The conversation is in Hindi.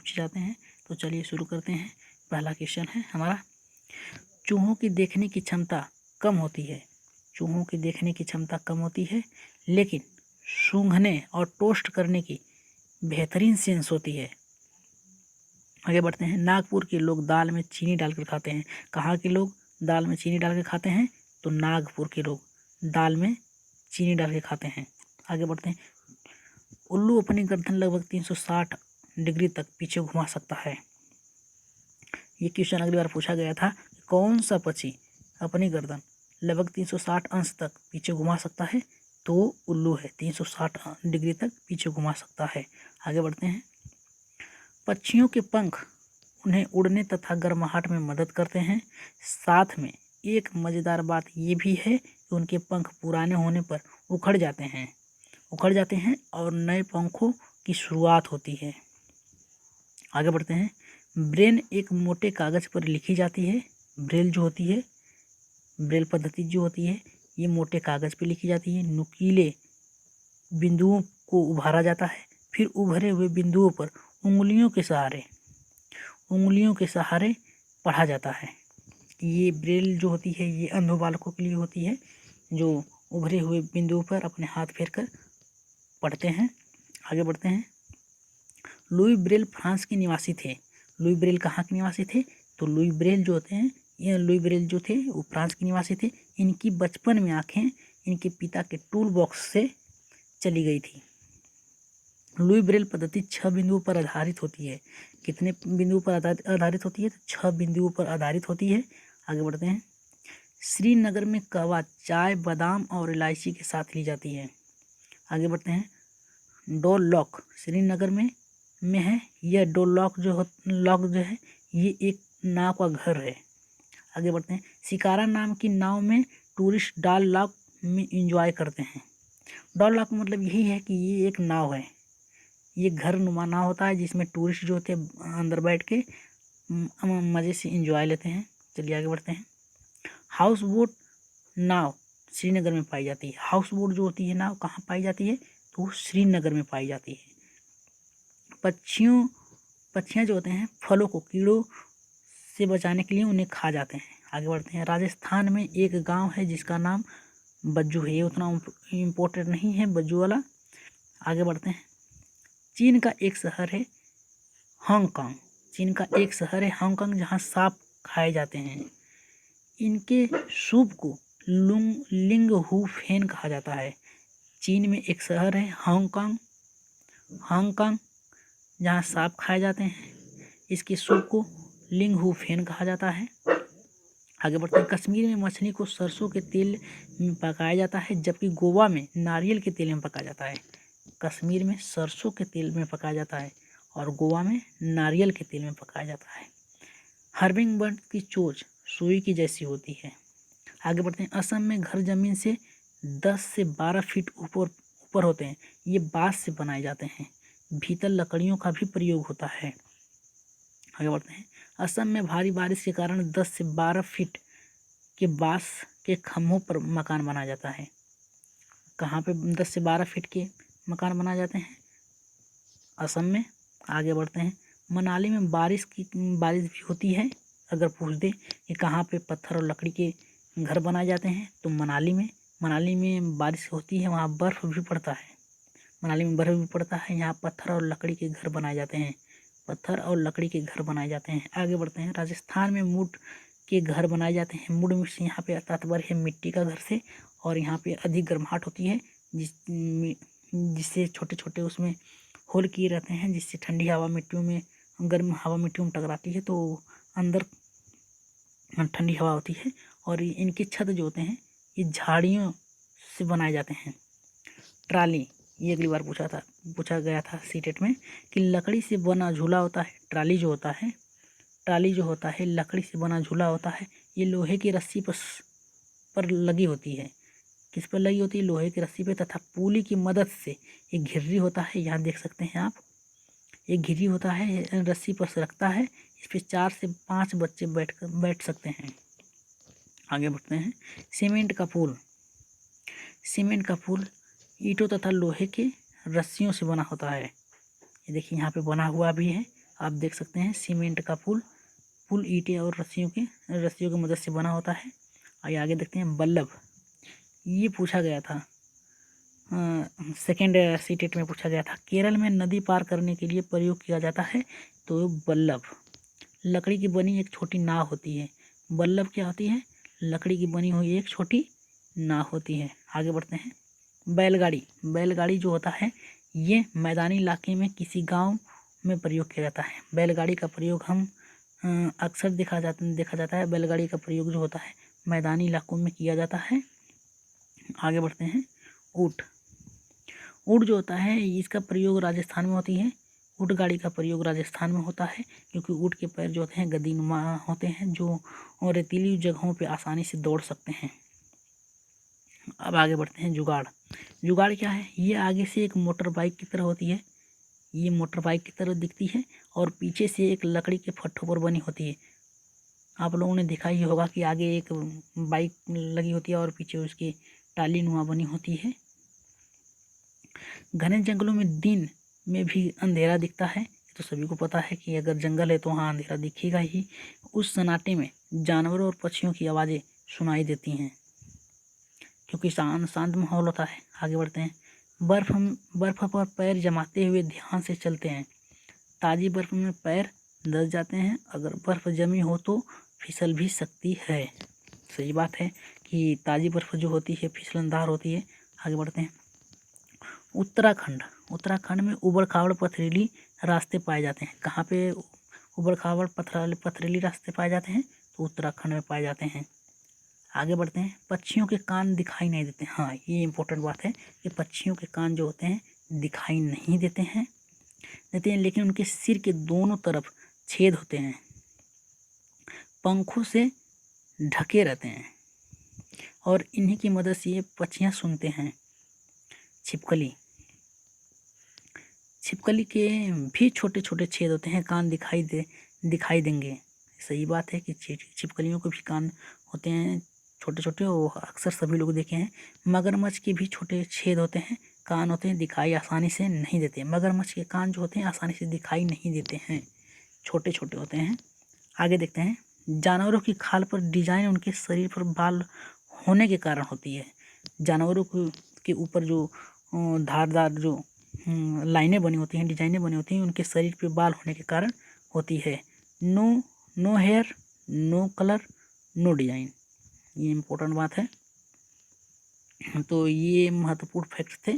पूछे जाते हैं। तो चलिए शुरू करते हैं। पहला क्वेश्चन है हमारा, चूहों की देखने की क्षमता कम होती है। चूहों की देखने की क्षमता कम होती है, लेकिन सूंघने और टोस्ट करने की बेहतरीन सेंस होती है। आगे बढ़ते हैं। नागपुर के लोग दाल में चीनी डालकर खाते हैं। कहाँ के लोग दाल में चीनी डाल के खाते हैं? तो नागपुर के लोग दाल में चीनी डाल के खाते हैं। आगे बढ़ते हैं। उल्लू अपनी गर्दन लगभग 360 डिग्री तक पीछे घुमा सकता है। ये क्वेश्चन अगली बार पूछा गया था, कौन सा पक्षी अपनी गर्दन लगभग 360 अंश तक पीछे घुमा सकता है? तो उल्लू है, 360 डिग्री तक पीछे घुमा सकता है। आगे बढ़ते हैं। पक्षियों के पंख उन्हें उड़ने तथा गर्माहट में मदद करते हैं। साथ में एक मज़ेदार बात ये भी है कि उनके पंख पुराने होने पर उखड़ जाते हैं और नए पंखों की शुरुआत होती है। आगे बढ़ते हैं। ब्रेन एक मोटे कागज़ पर लिखी जाती है। ब्रेल जो होती है, ब्रेल पद्धति जो होती है, ये मोटे कागज़ पर लिखी जाती है। नुकीले बिंदुओं को उभारा जाता है, फिर उभरे हुए बिंदुओं पर उंगलियों के सहारे पढ़ा जाता है। ये ब्रेल जो होती है ये अंधों बालकों के लिए होती है, जो उभरे हुए बिंदुओं पर अपने हाथ फेरकर पढ़ते हैं। आगे बढ़ते हैं। लुई ब्रेल फ्रांस के निवासी थे। लुई ब्रेल कहाँ के निवासी थे? तो लुई ब्रेल जो थे वो फ्रांस के निवासी थे। इनकी बचपन में आँखें इनके पिता के टूल बॉक्स से चली गई थी। लुई ब्रेल पद्धति 6 बिंदुओं पर आधारित होती है। कितने बिंदुओं पर आधारित होती है? तो 6 बिंदुओं पर आधारित होती है। आगे बढ़ते हैं। श्रीनगर में कहवा चाय, बादाम और इलायची के साथ ली जाती है। आगे बढ़ते हैं। डोल लॉक श्रीनगर में है। यह डोल लॉक जो है ये एक नाव का घर है। आगे बढ़ते हैं। शिकारा नाम की नाव में टूरिस्ट डॉल लॉक में इंजॉय करते हैं। डॉल लॉक मतलब यही है कि ये एक नाव है, ये घर नुमा नाव होता है जिसमें टूरिस्ट जो होते हैं अंदर बैठ के मज़े से इंजॉय लेते हैं। चलिए आगे बढ़ते हैं। हाउस बोट नाव श्रीनगर में पाई जाती है। हाउस बोट जो होती है नाव कहाँ पाई जाती है? तो श्रीनगर में पाई जाती है। पक्षियाँ जो होते हैं फलों को कीड़ों से बचाने के लिए उन्हें खा जाते हैं। आगे बढ़ते हैं। राजस्थान में एक गांव है जिसका नाम बज्जू है। ये उतना इम्पोर्टेंट नहीं है बज्जू वाला। आगे बढ़ते हैं। चीन का एक शहर है हांगकांग जहाँ सांप खाए जाते हैं। इनके सूप को लिंग हू फेन कहा जाता है। चीन में एक शहर है हांगकांग जहाँ सांप खाए जाते हैं। इसके सूप को लिंग हू फेन कहा जाता है। आगे बढ़ते हैं। कश्मीर में मछली को सरसों के तेल में पकाया जाता है, जबकि गोवा में नारियल के तेल में पकाया जाता है। कश्मीर में सरसों के तेल में पकाया जाता है और गोवा में नारियल के तेल में पकाया जाता है। हर्बिंग बर्ड की चोंच सुई की जैसी होती है। आगे बढ़ते हैं। असम में घर जमीन से 10 से 12 फीट ऊपर होते हैं। ये बांस से बनाए जाते हैं। भीतर लकड़ियों का भी प्रयोग होता है। आगे बढ़ते हैं। असम में भारी बारिश के कारण 10 से 12 फीट के बांस के खम्भों पर मकान बनाया जाता है। कहाँ पे 10 से 12 फीट के मकान बनाए जाते हैं? असम में। आगे बढ़ते हैं। मनाली में बारिश भी होती है। अगर पूछ दे कि कहाँ पे पत्थर और लकड़ी के घर बनाए जाते हैं तो मनाली में बारिश होती है, वहाँ बर्फ़ भी पड़ता है। मनाली में बर्फ़ भी पड़ता है, यहाँ पत्थर और लकड़ी के घर बनाए जाते हैं। आगे बढ़ते हैं। राजस्थान में मुड के घर बनाए जाते हैं। मुड में से यहाँ पे तात्पर्य है मिट्टी का घर से, और यहाँ पे अधिक गर्माहट होती है जिससे छोटे छोटे उसमें होल किए रहते हैं, जिससे ठंडी हवा गर्म हवा मिट्टियों में टकराती है तो अंदर ठंडी हवा होती है। और इनके छत जो होते हैं ये झाड़ियों से बनाए जाते हैं। ट्राली, ये अगली बार पूछा गया था सीटेट में कि लकड़ी से बना झूला होता है। ट्राली जो होता है लकड़ी से बना झूला होता है। ये लोहे की रस्सी पर लगी होती है। किस पर लगी होती है? लोहे की रस्सी पे, तथा पुली की मदद से एक घिर्री होता है। यहाँ देख सकते हैं आप, एक घिर्री होता है, रस्सी पर से रखता है। इस पर 4 से 5 बच्चे बैठ सकते हैं। आगे बढ़ते हैं। सीमेंट का पुल ईंटों तथा लोहे के रस्सियों से बना होता है। ये देखिए यहाँ पे बना हुआ भी है आप देख सकते हैं सीमेंट का पुल ईंटें और रस्सियों की मदद से बना होता है। आइए आगे देखते हैं बल्लभ। ये पूछा गया था सेकेंड सीटेट में पूछा गया था। केरल में नदी पार करने के लिए प्रयोग किया जाता है तो बल्लभ। लकड़ी की बनी एक छोटी नाव होती है। बल्लभ क्या होती है? लकड़ी की बनी हुई एक छोटी नाव होती है। आगे बढ़ते हैं। बैलगाड़ी जो होता है ये मैदानी इलाके में किसी गांव में प्रयोग किया जाता है। बैलगाड़ी का प्रयोग हम अक्सर देखा जाता है। बैलगाड़ी का प्रयोग जो होता है मैदानी इलाकों में किया जाता है। आगे बढ़ते हैं। ऊँट जो होता है इसका प्रयोग राजस्थान में होती है। ऊँट गाड़ी का प्रयोग राजस्थान में होता है क्योंकि ऊँट के पैर जो होते हैं गद्दीनुमा होते हैं जो रेतीली जगहों पे आसानी से दौड़ सकते हैं। अब आगे बढ़ते हैं। जुगाड़ क्या है? ये आगे से एक मोटर बाइक की तरह होती है। ये मोटर बाइक की तरह दिखती है और पीछे से एक लकड़ी के फट्टों पर बनी होती है। आप लोगों ने देखा ही होगा कि आगे एक बाइक लगी होती है और पीछे उसकी टाली नुमा बनी होती है। घने जंगलों में दिन में भी अंधेरा दिखता है। तो सभी को पता है कि अगर जंगल है तो वहाँ अंधेरा दिखेगा ही। उस सन्नाटे में जानवरों और पक्षियों की आवाज़ें सुनाई देती हैं क्योंकि शांत माहौल होता है। आगे बढ़ते हैं। बर्फ पर पैर जमाते हुए ध्यान से चलते हैं। ताज़ी बर्फ में पैर धंस जाते हैं। अगर बर्फ जमी हो तो फिसल भी सकती है। सही बात है कि ताज़ी बर्फ जो होती है फिसलनदार होती है। आगे बढ़ते हैं। उत्तराखंड में उबड़ खाबड़ पथरीली रास्ते पाए जाते हैं। कहाँ पे उबड़ खाबड़ पथरीली रास्ते पाए जाते हैं? तो उत्तराखंड में पाए जाते हैं। आगे बढ़ते हैं। पक्षियों के कान दिखाई नहीं देते। हाँ, ये इम्पोर्टेंट बात है कि पक्षियों के कान जो होते हैं दिखाई नहीं देते हैं लेकिन उनके सिर के दोनों तरफ छेद होते हैं। पंखों से ढके रहते हैं और इन्हीं की मदद से ये पक्षियाँ सुनते हैं। छिपकली के भी छोटे छोटे छेद होते हैं। कान दिखाई देंगे। सही बात है कि छिपकलियों के भी कान होते हैं छोटे छोटे, वो अक्सर सभी लोग देखे हैं। मगरमच्छ के भी छोटे छेद होते हैं, कान होते हैं, दिखाई आसानी से नहीं देते। मगरमच्छ के कान जो होते हैं आसानी से दिखाई नहीं देते हैं, छोटे छोटे होते हैं। आगे देखते हैं। जानवरों की खाल पर डिजाइन उनके शरीर पर बाल होने के कारण होती है। जानवरों के ऊपर जो धारदार जो लाइनें बनी होती हैं, डिजाइनें बनी होती हैं, उनके शरीर पे बाल होने के कारण होती है। No hair, no colour, no design. ये इम्पोर्टेंट बात है। तो ये महत्वपूर्ण फैक्ट थे।